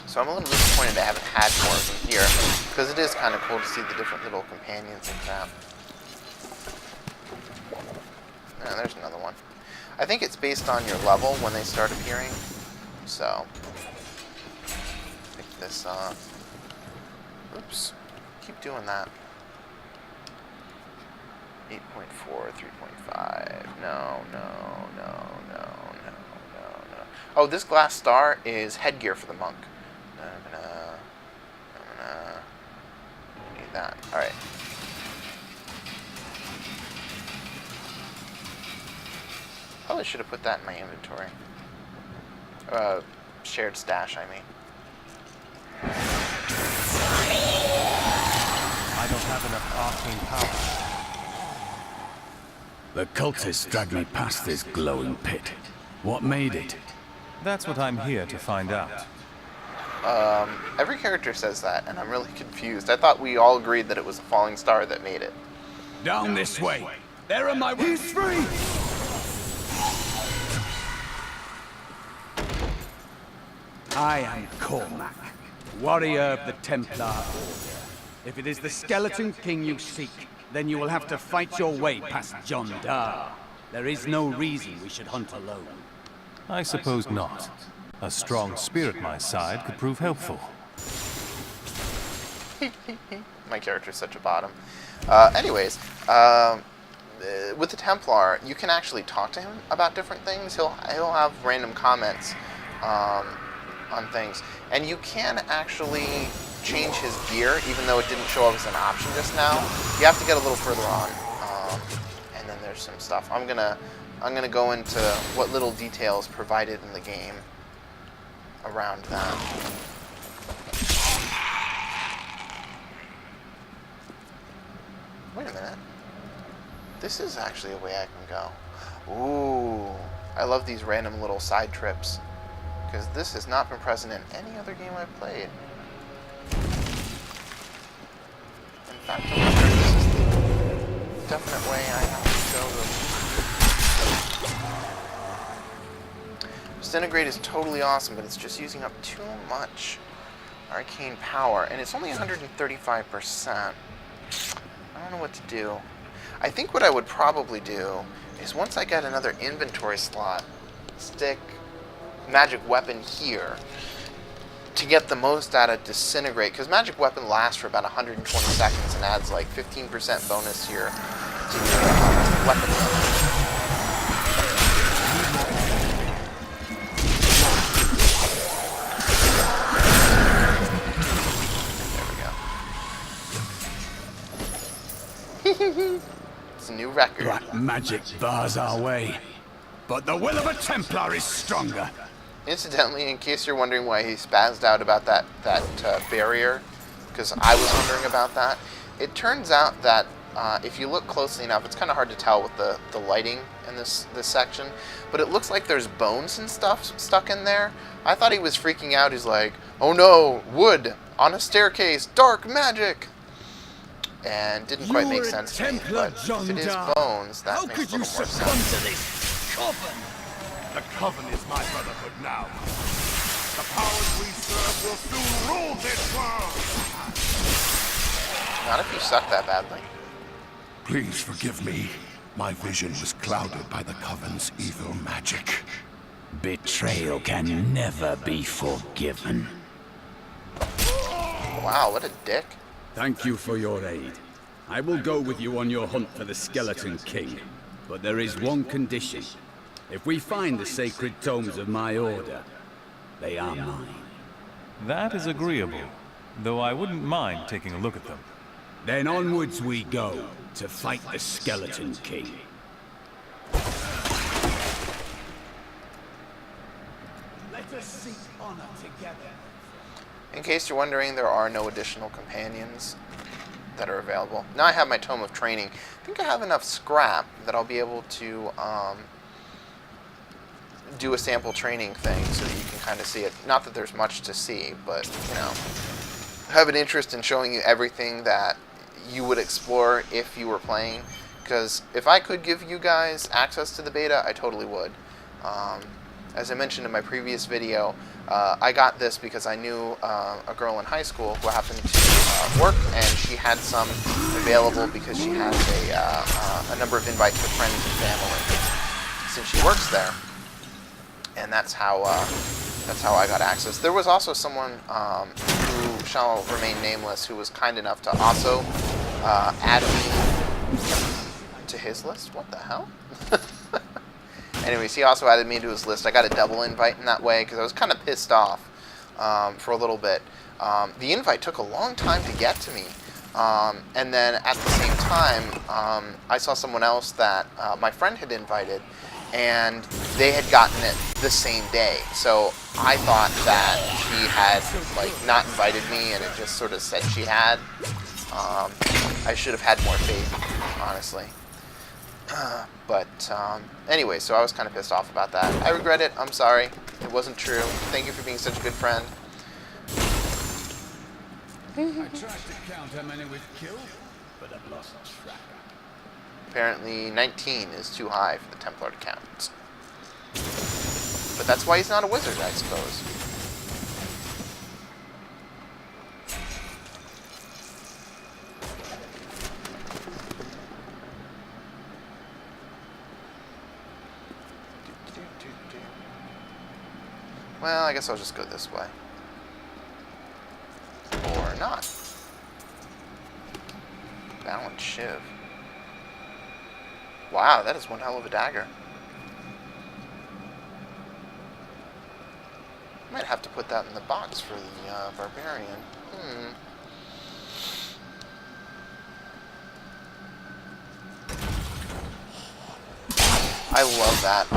So I'm a little disappointed I haven't had more of them here, because it is kind of cool to see the different little companions and crap. And there's another one. I think it's based on your level when they start appearing. So pick this up. Oops. Keep doing that. 8.4, 3.5. No. Oh, this glass star is headgear for the monk. I'm gonna need that. Alright. Probably should have put that in my inventory. Shared stash, I mean. I don't have enough arcane power. The cultists dragged me past this glowing pit. What made it? That's what I'm here to find out. Every character says that, and I'm really confused. I thought we all agreed that it was a falling star that made it. Down this way. There are my... He's free! I am Cormac, warrior of the Templar Order. If it is the Skeleton King you seek, then you will have to fight your way past John Dar. There is no reason we should hunt alone. I suppose not. A strong spirit my side could prove helpful. My character's such a bottom. Anyways, with the Templar, you can actually talk to him about different things. He'll have random comments on things, and you can actually change his gear, even though it didn't show up as an option just now. You have to get a little further on, and then there's some stuff. I'm gonna go into what little details provided in the game around that. Wait a minute. This is actually a way I can go. Ooh, I love these random little side trips, because this has not been present in any other game I've played. In fact, I'm not sure this is the definite way I have to go. Disintegrate is totally awesome, but it's just using up too much arcane power, and it's only 135%. I don't know what to do. I think what I would probably do is once I get another inventory slot, stick magic weapon here to get the most out of disintegrate, because magic weapon lasts for about 120 seconds and adds like 15% bonus to your weapon level. It's a new record. Black magic bars our way, but the will of a Templar is stronger. Incidentally, in case you're wondering why he spazzed out about that barrier, because I was wondering about that, it turns out that if you look closely enough, it's kind of hard to tell with the lighting in this section, but it looks like there's bones and stuff stuck in there. I thought he was freaking out. He's like, oh no, wood on a staircase, dark magic. And didn't quite make sense to me, but if it is bones, that makes a little more sense. To this coven? The coven is my brotherhood now. The powers we serve will soon rule this world. Not if you suck that badly. Please forgive me. My vision was clouded by the coven's evil magic. Betrayal can never be forgiven. Wow, what a dick. Thank you for your aid. I will go with you on your hunt for the Skeleton King. But there is one condition. If we find the sacred tomes of my order, they are mine. That is agreeable, though I wouldn't mind taking a look at them. Then onwards we go, to fight the Skeleton King. Let us seek honor together. In case you're wondering, there are no additional companions that are available. Now I have my Tome of Training. I think I have enough scrap that I'll be able to do a sample training thing so that you can kind of see it. Not that there's much to see, but, you know, I have an interest in showing you everything that you would explore if you were playing. Because if I could give you guys access to the beta, I totally would. As I mentioned in my previous video, I got this because I knew a girl in high school who happened to work, and she had some available because she has a number of invites for friends and family since she works there, and that's how I got access. There was also someone who shall remain nameless who was kind enough to also add me to his list. What the hell? Anyways, he also added me to his list. I got a double invite in that way because I was kind of pissed off for a little bit. The invite took a long time to get to me. And then at the same time, I saw someone else that my friend had invited, and they had gotten it the same day. So I thought that she had like not invited me, and it just sort of said she had. I should have had more faith, honestly. But anyway, so I was kind of pissed off about that. I regret it. I'm sorry. It wasn't true. Thank you for being such a good friend. I tried to count how many we've killed, but I've lost track. Apparently 19 is too high for the Templar to count. But that's why he's not a wizard, I suppose. Well, I guess I'll just go this way. Or not. Balance shiv. Wow, that is one hell of a dagger. Might have to put that in the box for the barbarian. I love that.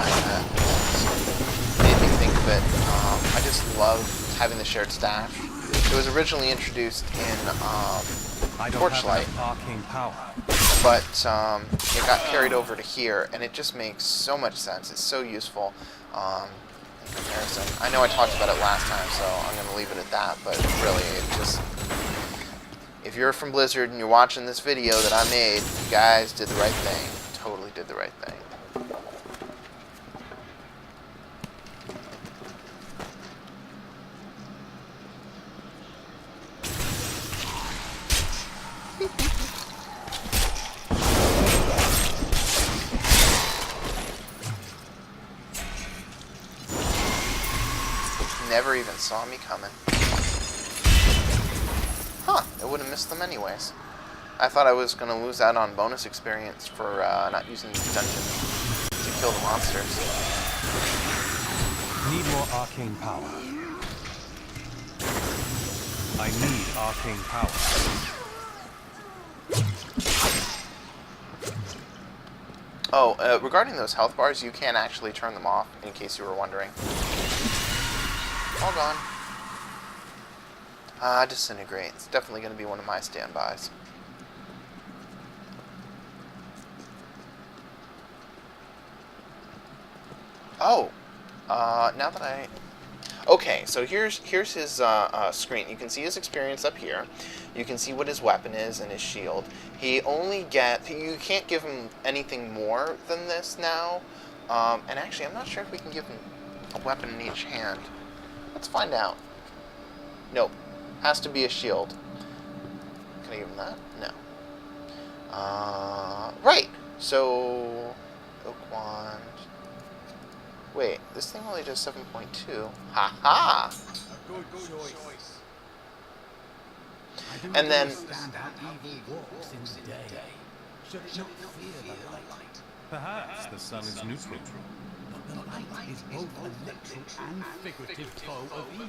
Made me think of it. I just love having the shared staff. It was originally introduced in Torchlight, arcane power. but it got carried over to here, and it just makes so much sense. It's so useful in comparison. I know I talked about it last time, so I'm going to leave it at that, but really, it just... If you're from Blizzard and you're watching this video that I made, you guys did the right thing. Totally did the right thing. Never even saw me coming. Huh, I would have missed them anyways. I thought I was going to lose out on bonus experience for not using the dungeon to kill the monsters. Need more arcane power. I need arcane power. Oh, regarding those health bars, you can actually turn them off, in case you were wondering. All gone. Disintegrate. It's definitely going to be one of my standbys. Oh, now that I... Okay, so here's his screen. You can see his experience up here. You can see what his weapon is and his shield. He only gets... You can't give him anything more than this now. And actually, I'm not sure if we can give him a weapon in each hand. Let's find out. Nope. Has to be a shield. Can I give him that? No. Right. So, Oak Wand. Wait, this thing only does 7.2. Ha ha! And then... Perhaps the sun is neutral. The light is both a literal and figurative foe of evil.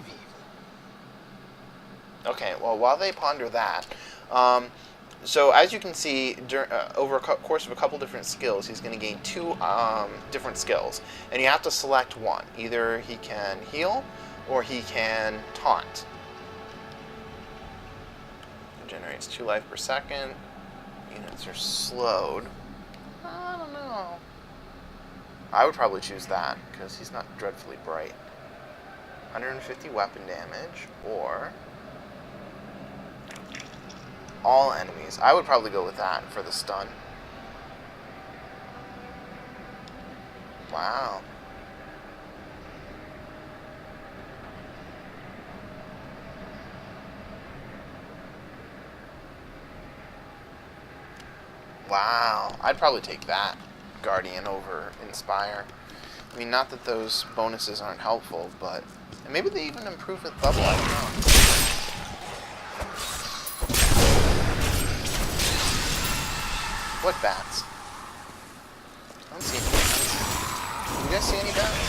Okay, well, while they ponder that, so as you can see, over a course of a couple different skills, he's going to gain 2 different skills, and you have to select one. Either he can heal, or he can taunt. It generates 2 life per second. Units are slowed. I don't know. I would probably choose that, because he's not dreadfully bright. 150 weapon damage, or... all enemies. I would probably go with that for the stun. Wow. Wow. I'd probably take that Guardian over Inspire. I mean, not that those bonuses aren't helpful, but maybe they even improve with level, I don't know. What bats? I don't see any bats. Do you guys see any bats?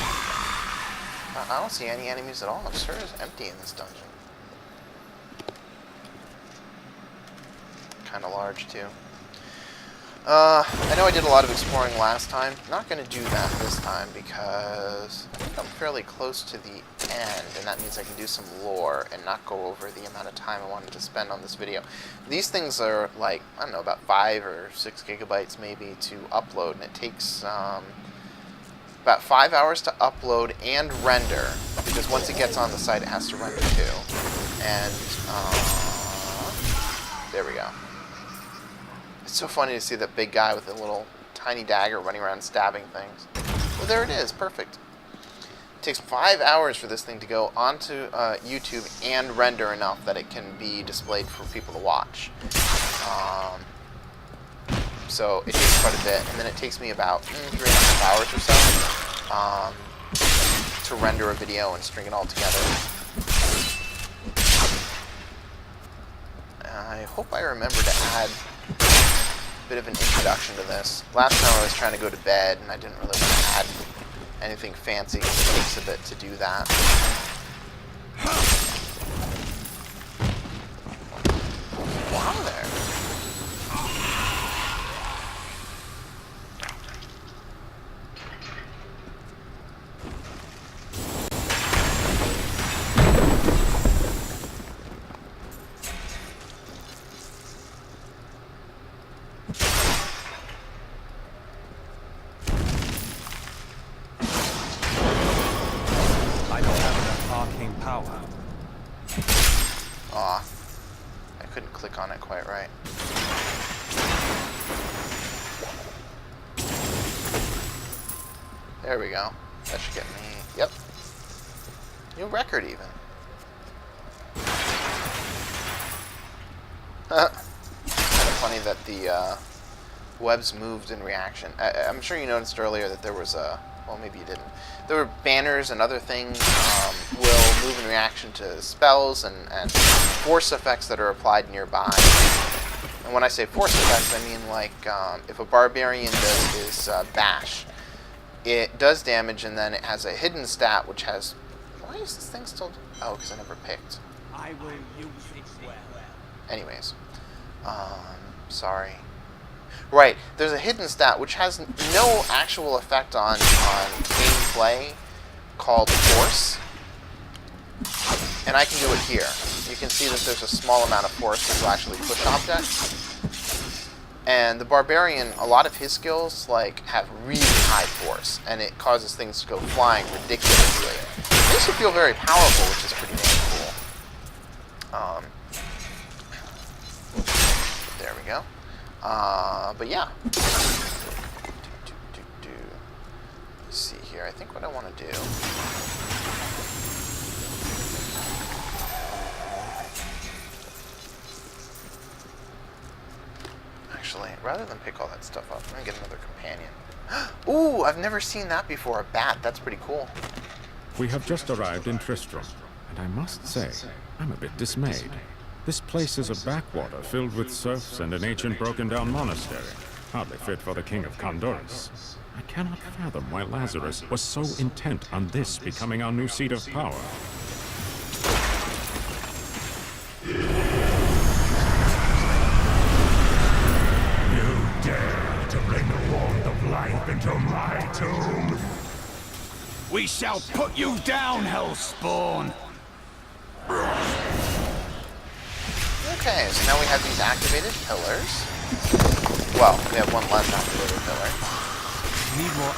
I don't see any enemies at all. It sure is empty in this dungeon. Kind of large, too. I know I did a lot of exploring last time. Not going to do that this time because I think I'm fairly close to the end, and that means I can do some lore and not go over the amount of time I wanted to spend on this video. These things are like, I don't know, about 5 or 6 gigabytes maybe to upload, and it takes about 5 hours to upload and render, because once it gets on the site it has to render too. And there we go. It's so funny to see that big guy with a little tiny dagger running around stabbing things. Well, there it is. Perfect. It takes 5 hours for this thing to go onto YouTube and render enough that it can be displayed for people to watch. So it takes quite a bit, and then it takes me about 3.5 hours or so to render a video and string it all together. I hope I remember to add a bit of an introduction to this. Last time I was trying to go to bed and I didn't really want to add anything fancy because it takes a bit to do that. Wow there. Power. Aw, I couldn't click on it quite right. There we go. That should get me, yep. New record even. Kind of funny that the webs moved in reaction. I'm sure you noticed earlier that there was a, well, maybe you didn't. There were banners and other things will move in reaction to spells and force effects that are applied nearby. And when I say force effects, I mean like if a barbarian does his bash, it does damage, and then it has a hidden stat which has. Why is this thing still? Oh, because I never picked. I will use it well. Anyways, sorry. Right, there's a hidden stat which has no actual effect on gameplay called Force, and I can do it here. You can see that there's a small amount of force that will actually push objects, and the Barbarian, a lot of his skills like have really high force, and it causes things to go flying ridiculously. It makes you feel very powerful, which is pretty damn cool. There we go. But yeah. Let's see here. I think what I want to do. Actually, rather than pick all that stuff up, I'm gonna get another companion. Ooh, I've never seen that before. A bat. That's pretty cool. We have just arrived in Tristram, and I must say, I'm a bit dismayed. This place is a backwater filled with serfs and an ancient broken-down monastery, hardly fit for the king of Condorus. I cannot fathom why Lazarus was so intent on this becoming our new seat of power. You dare to bring the warmth of life into my tomb? We shall put you down, Hellspawn! Okay, so now we have these activated pillars. Well, we have one less activated pillar. Need more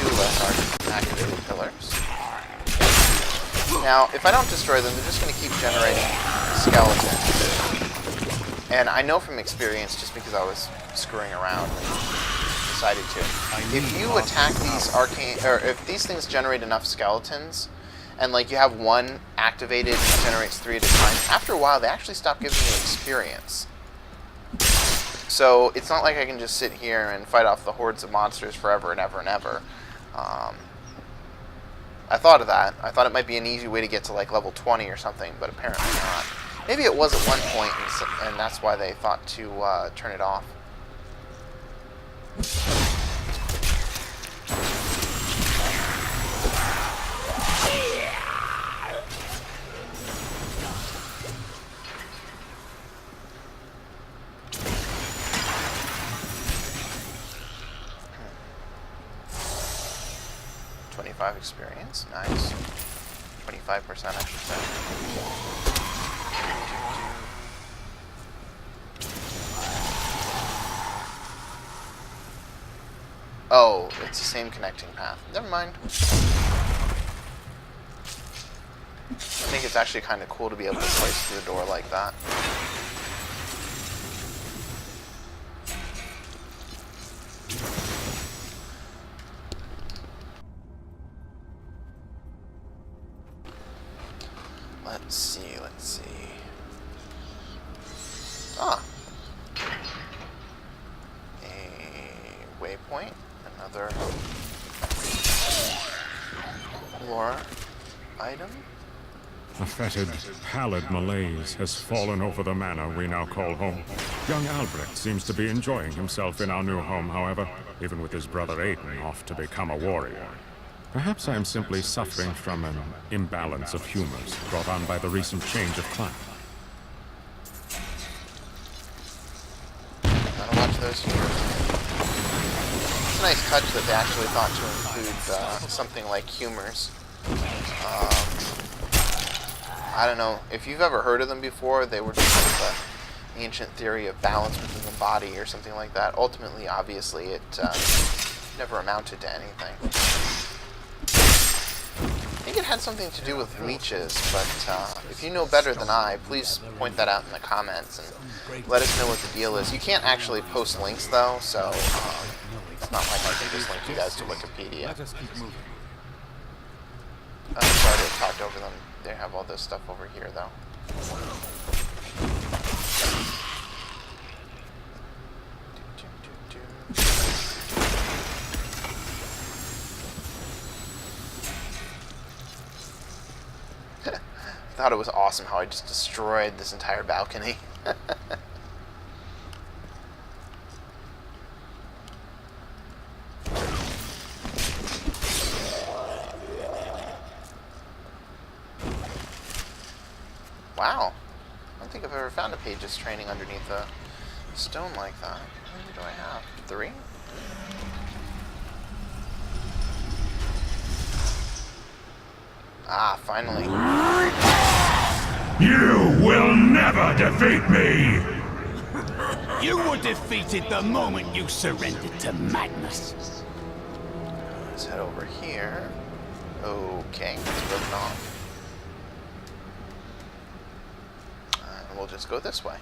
Two less activated pillars. Now, if I don't destroy them, they're just going to keep generating skeletons. And I know from experience, just because I was screwing around and decided to. If you attack these arcane, or if these things generate enough skeletons, and like you have one activated and it generates 3 at a time, after a while they actually stop giving you experience. So it's not like I can just sit here and fight off the hordes of monsters forever and ever and ever. I thought of that. I thought it might be an easy way to get to like level 20 or something, but apparently not. Maybe it was at one point, and that's why they thought to turn it off. 25 experience. Nice. 25%, I should say. Oh, it's the same connecting path. Never mind. I think it's actually kind of cool to be able to slice through a door like that. Let's see, let's see. Ah. A waypoint. Another lore item. A fetid, pallid malaise has fallen over the manor we now call home. Young Albrecht seems to be enjoying himself in our new home, however, even with his brother Aiden off to become a warrior. Perhaps I am simply suffering from an imbalance of humors brought on by the recent change of climate. Gotta watch those humors. It's a nice touch that they actually thought to include something like humors. I don't know if you've ever heard of them before. They were just like the ancient theory of balance within the body or something like that. Ultimately, obviously, it never amounted to anything. I think it had something to do with leeches, but if you know better than I, please point that out in the comments and let us know what the deal is. You can't actually post links though, so it's not like I can just link you guys to Wikipedia. I'm sorry to have talked over them. They have all this stuff over here though. I thought it was awesome how I just destroyed this entire balcony. Wow. I don't think I've ever found a page's training underneath a stone like that. How many do I have? 3? Ah, finally. You will never defeat me! You were defeated the moment you surrendered to madness. Let's head over here. Okay, it's broken off. And we'll just go this way.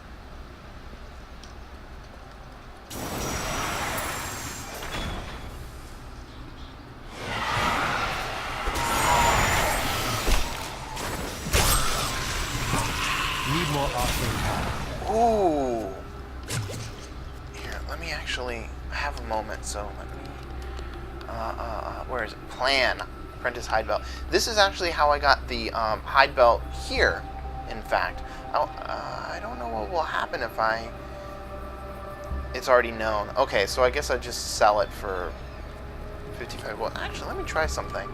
Need more archery. Ooh. Here, let me actually have a moment, so let me... where is it? Plan. Apprentice hide belt. This is actually how I got the hide belt here, in fact. I don't know what will happen if I... It's already known. Okay, so I guess I just sell it for 55 gold. Actually, let me try something.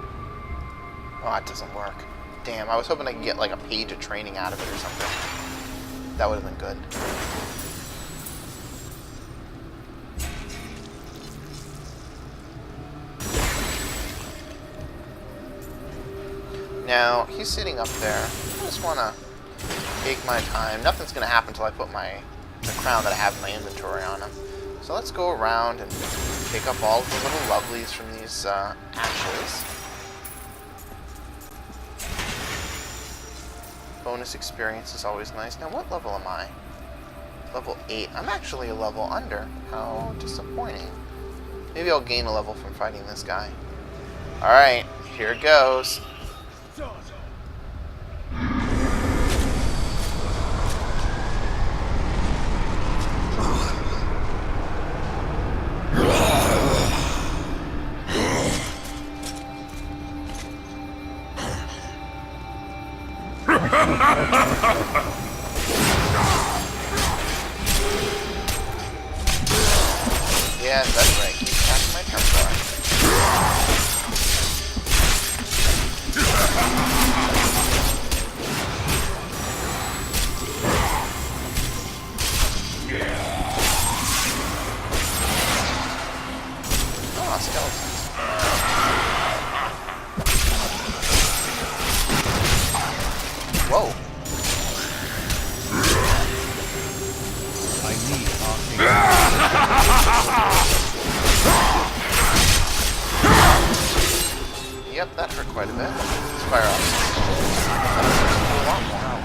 Oh, it doesn't work. Damn, I was hoping I could get like a page of training out of it or something. That would have been good. Now, he's sitting up there. I just want to take my time. Nothing's going to happen until I put the crown that I have in my inventory on him. So let's go around and pick up all of the little lovelies from these ashes. Bonus experience is always nice. Now, what level am I? Level 8. I'm actually a level under. How disappointing. Maybe I'll gain a level from fighting this guy. Alright, here it goes. Yes, that's right. Keep attacking my Templar. Oh, skeletons. Yep, that hurt quite a bit. Let's fire off some. A lot more.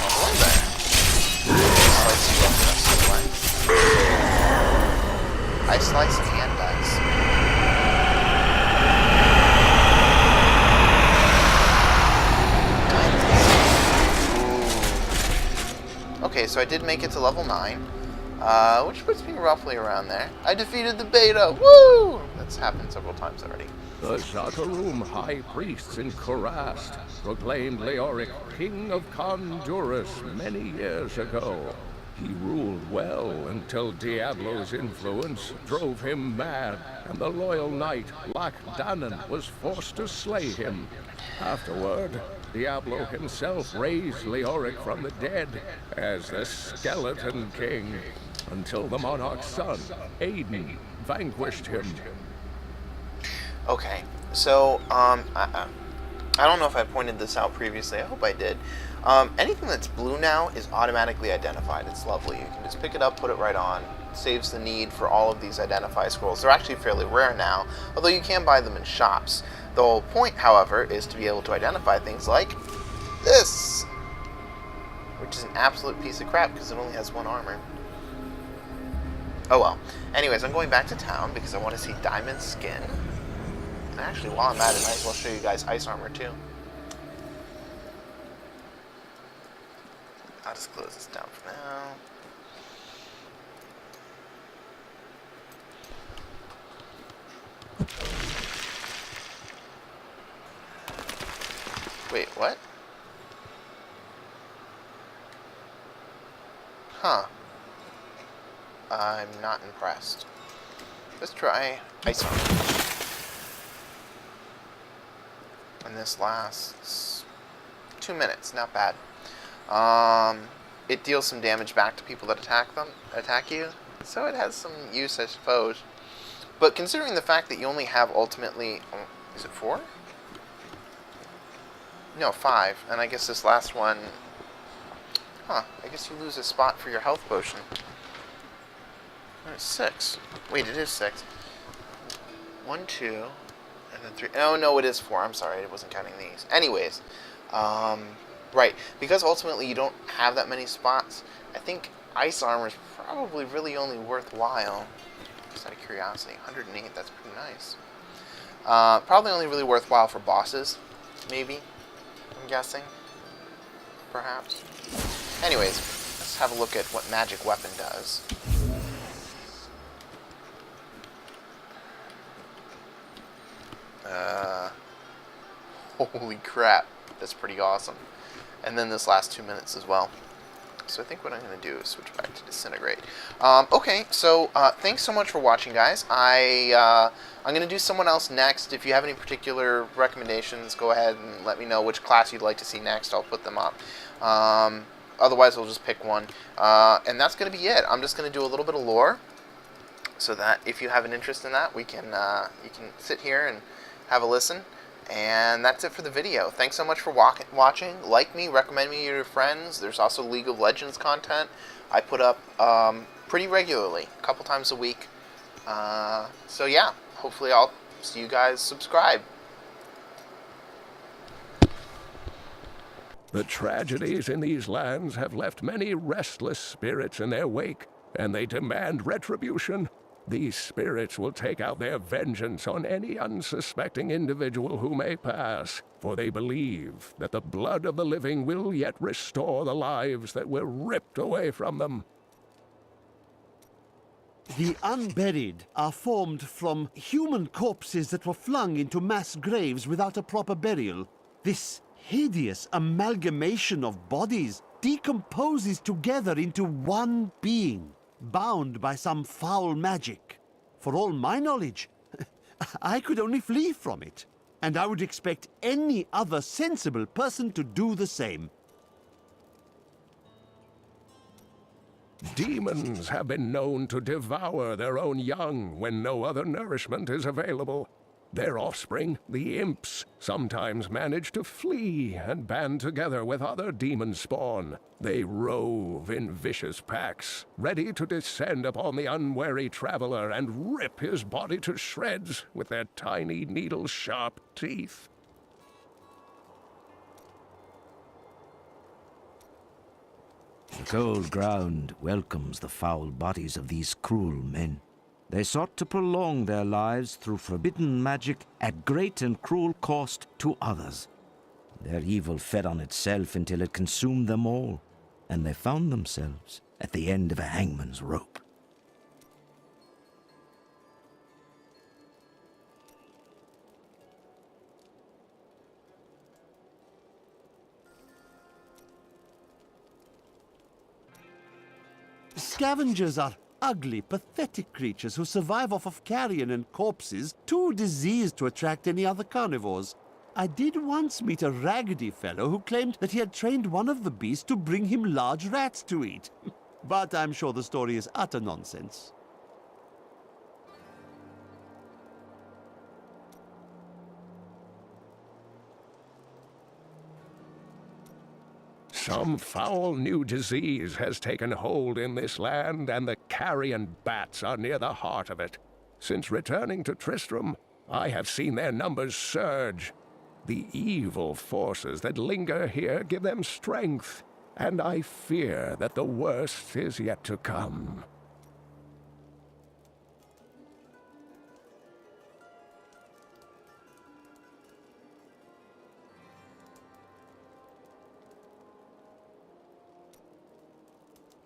Hello there. Slice you up the rest of the way. I slice and dice. Okay, so I did make it to level 9, which puts me roughly around there. I defeated the beta! Woo! That's happened several times already. The Zatarum high priests in Kurast proclaimed Leoric king of Honduras many years ago. He ruled well until Diablo's influence drove him mad, and the loyal knight, Lac Danan, was forced to slay him. Afterward, Diablo himself raised Leoric from the dead as the Skeleton King, until the monarch's son, Aiden, vanquished him. Okay, so, I don't know if I pointed this out previously. I hope I did. Anything that's blue now is automatically identified. It's lovely. You can just pick it up, put it right on. It saves the need for all of these identify scrolls. They're actually fairly rare now, although you can buy them in shops. The whole point, however, is to be able to identify things like this, which is an absolute piece of crap because it only has 1 armor. Oh well. Anyways, I'm going back to town because I want to see Diamond Skin. And actually, while I'm at it, I might as well show you guys ice armor too. I'll just close this down for now. Wait, what? Huh. I'm not impressed. Let's try ice armor. And this lasts 2 minutes, not bad. It deals some damage back to people that attack you, so it has some use, I suppose. But considering the fact that you only have ultimately, is it 4? No, 5. And I guess this last one, I guess you lose a spot for your health potion. Oh, it's 6. Wait, it is 6. 1, 2, and then 3. Oh, no, it is 4. I'm sorry, I wasn't counting these. Anyways, right, because ultimately you don't have that many spots, I think ice armor is probably really only worthwhile. Just out of curiosity, 108, that's pretty nice. Probably only really worthwhile for bosses, maybe, I'm guessing, perhaps. Anyways, let's have a look at what magic weapon does. Holy crap, that's pretty awesome. And then this last 2 minutes as well. So I think what I'm going to do is switch back to Disintegrate. Okay, so thanks so much for watching, guys. I'm going to do someone else next. If you have any particular recommendations, go ahead and let me know which class you'd like to see next. I'll put them up. Otherwise, we'll just pick one. And that's going to be it. I'm just going to do a little bit of lore, so that if you have an interest in that, you can sit here and have a listen. And that's it for the video. Thanks so much for watching. Like me, recommend me to your friends. There's also League of Legends content I put up pretty regularly, a couple times a week. So yeah, hopefully I'll see you guys subscribe. The tragedies in these lands have left many restless spirits in their wake, and they demand retribution. These spirits will take out their vengeance on any unsuspecting individual who may pass, for they believe that the blood of the living will yet restore the lives that were ripped away from them. The unburied are formed from human corpses that were flung into mass graves without a proper burial. This hideous amalgamation of bodies decomposes together into one being, bound by some foul magic. For all my knowledge, I could only flee from it, and I would expect any other sensible person to do the same. Demons have been known to devour their own young when no other nourishment is available. Their offspring, the imps, sometimes manage to flee and band together with other demon spawn. They rove in vicious packs, ready to descend upon the unwary traveler and rip his body to shreds with their tiny needle-sharp teeth. The cold ground welcomes the foul bodies of these cruel men. They sought to prolong their lives through forbidden magic at great and cruel cost to others. Their evil fed on itself until it consumed them all, and they found themselves at the end of a hangman's rope. Scavengers are ugly, pathetic creatures who survive off of carrion and corpses, too diseased to attract any other carnivores. I did once meet a raggedy fellow who claimed that he had trained one of the beasts to bring him large rats to eat. But I'm sure the story is utter nonsense. Some foul new disease has taken hold in this land, and the carrion bats are near the heart of it. Since returning to Tristram, I have seen their numbers surge. The evil forces that linger here give them strength, and I fear that the worst is yet to come.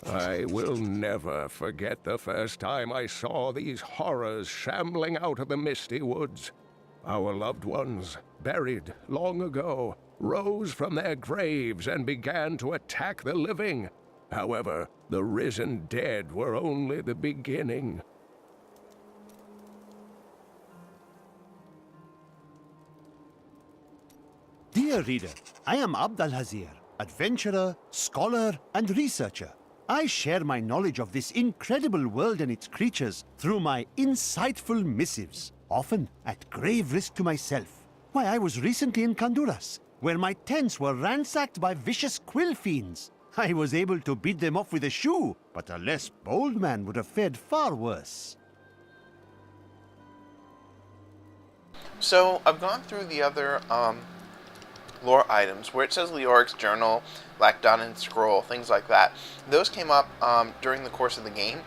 I will never forget the first time I saw these horrors shambling out of the misty woods. Our loved ones, buried long ago, rose from their graves and began to attack the living. However, the risen dead were only the beginning. Dear reader, I am Abd al-Hazir, adventurer, scholar, and researcher. I share my knowledge of this incredible world and its creatures through my insightful missives, often at grave risk to myself. Why, I was recently in Honduras, where my tents were ransacked by vicious quill fiends. I was able to beat them off with a shoe, but a less bold man would have fared far worse. So I've gone through the other lore items where it says Leoric's journal, Black Dotted Scroll, things like that. Those came up during the course of the game,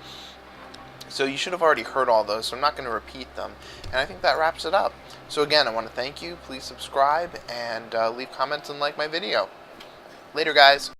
so you should have already heard all those, so I'm not going to repeat them. And I think that wraps it up. So again, I want to thank you. Please subscribe and leave comments and like my video. Later, guys.